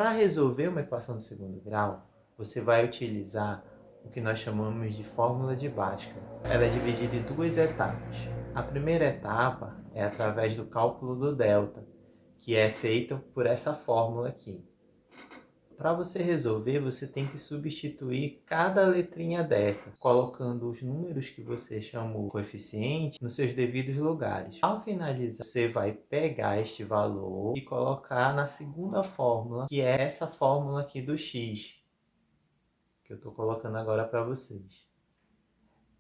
Para resolver uma equação do segundo grau, você vai utilizar o que nós chamamos de fórmula de Bhaskara. Ela é dividida em duas etapas. A primeira etapa é através do cálculo do delta, que é feita por essa fórmula aqui. Para você resolver, você tem que substituir cada letrinha dessa, colocando os números que você chamou coeficiente nos seus devidos lugares. Ao finalizar, você vai pegar este valor e colocar na segunda fórmula, que é essa fórmula aqui do x, que eu estou colocando agora para vocês.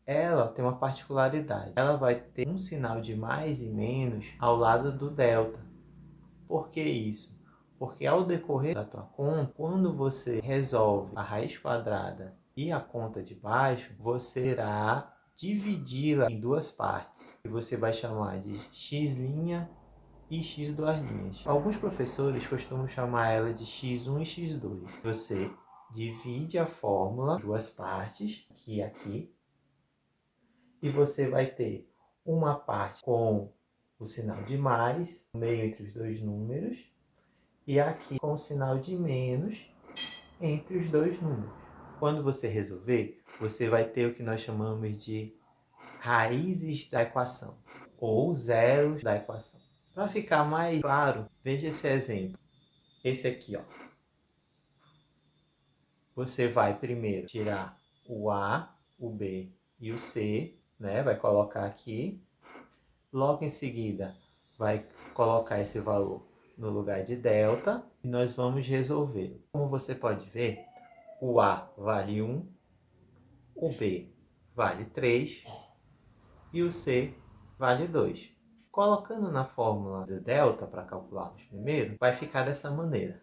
Ela tem uma particularidade. Ela vai ter um sinal de mais e menos ao lado do delta. Por que isso? Porque ao decorrer da tua conta, quando você resolve a raiz quadrada e a conta de baixo, você irá dividi-la em duas partes, que você vai chamar de x' e x duas linhas. Alguns professores costumam chamar ela de x1 e x2. Você divide a fórmula em duas partes, que é aqui, e você vai ter uma parte com o sinal de mais, no meio entre os dois números, e aqui com o sinal de menos entre os dois números. Quando você resolver, você vai ter o que nós chamamos de raízes da equação, ou zeros da equação. Para ficar mais claro, veja esse exemplo. Esse aqui, ó. Você vai primeiro tirar o A, o B e o C, né? Vai colocar aqui. Logo em seguida, vai colocar esse valor no lugar de delta e nós vamos resolver. Como você pode ver, o A vale 1, o B vale 3 e o C vale 2. Colocando na fórmula de delta para calcularmos primeiro, vai ficar dessa maneira.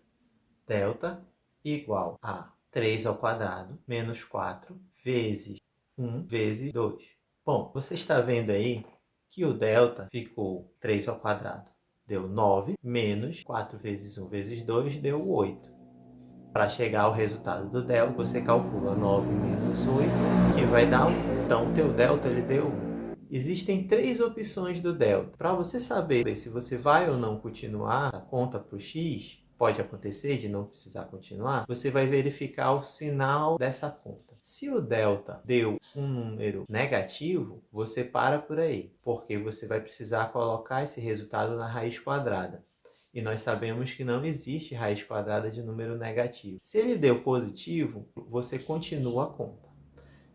Delta igual a 3 ao quadrado menos 4 vezes 1 vezes 2. Bom, você está vendo aí que o delta ficou 3 ao quadrado. Deu 9, menos 4 vezes 1 vezes 2 deu 8. Para chegar ao resultado do delta, você calcula 9 menos 8, que vai dar 1. Então, o teu delta ele deu 1. Existem três opções do delta. Para você saber se você vai ou não continuar a conta para o x, pode acontecer de não precisar continuar, você vai verificar o sinal dessa conta. Se o delta deu um número negativo, você para por aí, porque você vai precisar colocar esse resultado na raiz quadrada. E nós sabemos que não existe raiz quadrada de número negativo. Se ele deu positivo, você continua a conta.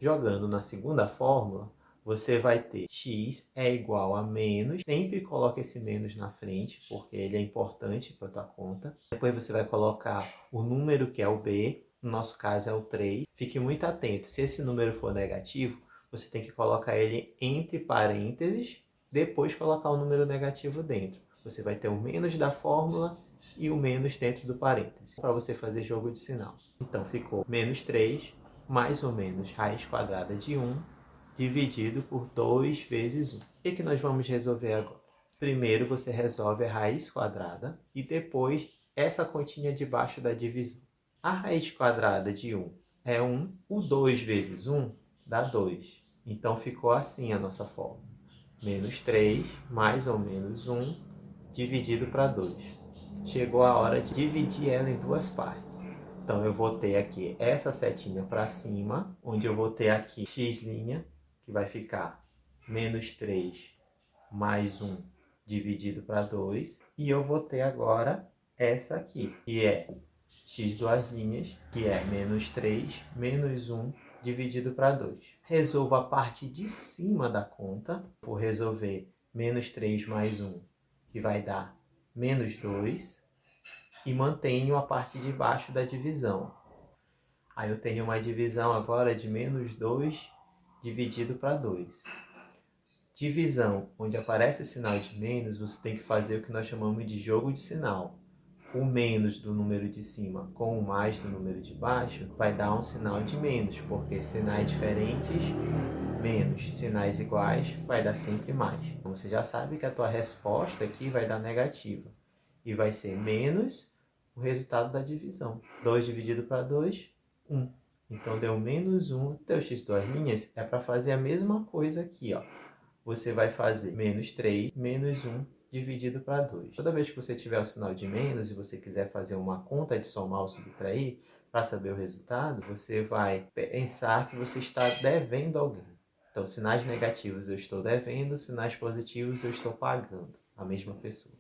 Jogando na segunda fórmula, você vai ter x é igual a menos, sempre coloca esse menos na frente, porque ele é importante para a tua conta. Depois você vai colocar o número que é o b, no nosso caso é o 3. Fique muito atento, se esse número for negativo, você tem que colocar ele entre parênteses, depois colocar o número negativo dentro. Você vai ter o menos da fórmula e o menos dentro do parênteses, para você fazer jogo de sinal. Então ficou menos 3 mais ou menos raiz quadrada de 1 dividido por 2 vezes 1. O que nós vamos resolver agora? Primeiro você resolve a raiz quadrada e depois essa continha debaixo da divisão. A raiz quadrada de 1 é 1, o 2 vezes 1 dá 2. Então ficou assim a nossa fórmula. Menos 3 mais ou menos 1 dividido para 2. Chegou a hora de dividir ela em duas partes. Então eu vou ter aqui essa setinha para cima, onde eu vou ter aqui x', que vai ficar menos 3 mais 1 dividido para 2. E eu vou ter agora essa aqui, que é x duas linhas, que é menos 3 menos 1 dividido para 2. Resolvo a parte de cima da conta. Vou resolver menos 3 mais 1, que vai dar menos 2. E mantenho a parte de baixo da divisão. Aí eu tenho uma divisão agora de menos 2 dividido para 2. Divisão, onde aparece o sinal de menos, você tem que fazer o que nós chamamos de jogo de sinal. O menos do número de cima com o mais do número de baixo vai dar um sinal de menos, porque sinais diferentes, menos. Sinais iguais, vai dar sempre mais. Então você já sabe que a tua resposta aqui vai dar negativa. E vai ser menos o resultado da divisão. 2 dividido para 2, 1. Então deu menos 1. Teu x duas linhas é para fazer a mesma coisa aqui, ó. Você vai fazer menos 3 menos 1 dividido para 2. Toda vez que você tiver o sinal de menos e você quiser fazer uma conta de somar ou subtrair, para saber o resultado, você vai pensar que você está devendo alguém. Então, sinais negativos eu estou devendo, sinais positivos eu estou pagando a mesma pessoa.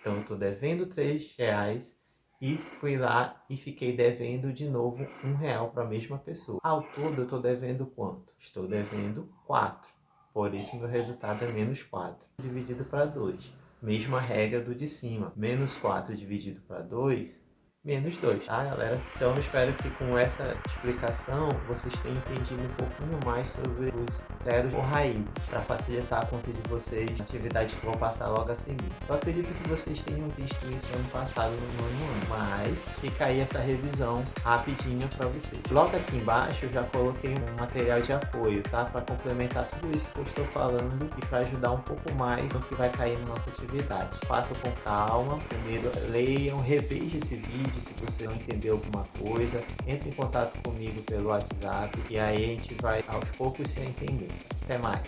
Então, eu estou devendo R$3 e fui lá e fiquei devendo de novo R$1 para a mesma pessoa. Ao todo, eu estou devendo quanto? Estou devendo 4. Por isso, meu resultado é menos 4 dividido para 2. Mesma regra do de cima. Menos 4 dividido para 2, menos 2, tá, galera? Então, eu espero que com essa explicação vocês tenham entendido um pouquinho mais sobre os zeros ou raízes, para facilitar a conta de vocês, atividade que eu vou passar logo a seguir. Eu acredito que vocês tenham visto isso ano passado no nono ano, mas fica aí essa revisão rapidinho para vocês. Logo aqui embaixo eu já coloquei um material de apoio, tá? Para complementar tudo isso que eu estou falando e para ajudar um pouco mais no que vai cair na nossa atividade. Façam com calma, primeiro leiam, revejam esse vídeo. Se você não entendeu alguma coisa, entre em contato comigo pelo WhatsApp e aí a gente vai aos poucos se entender. Até mais!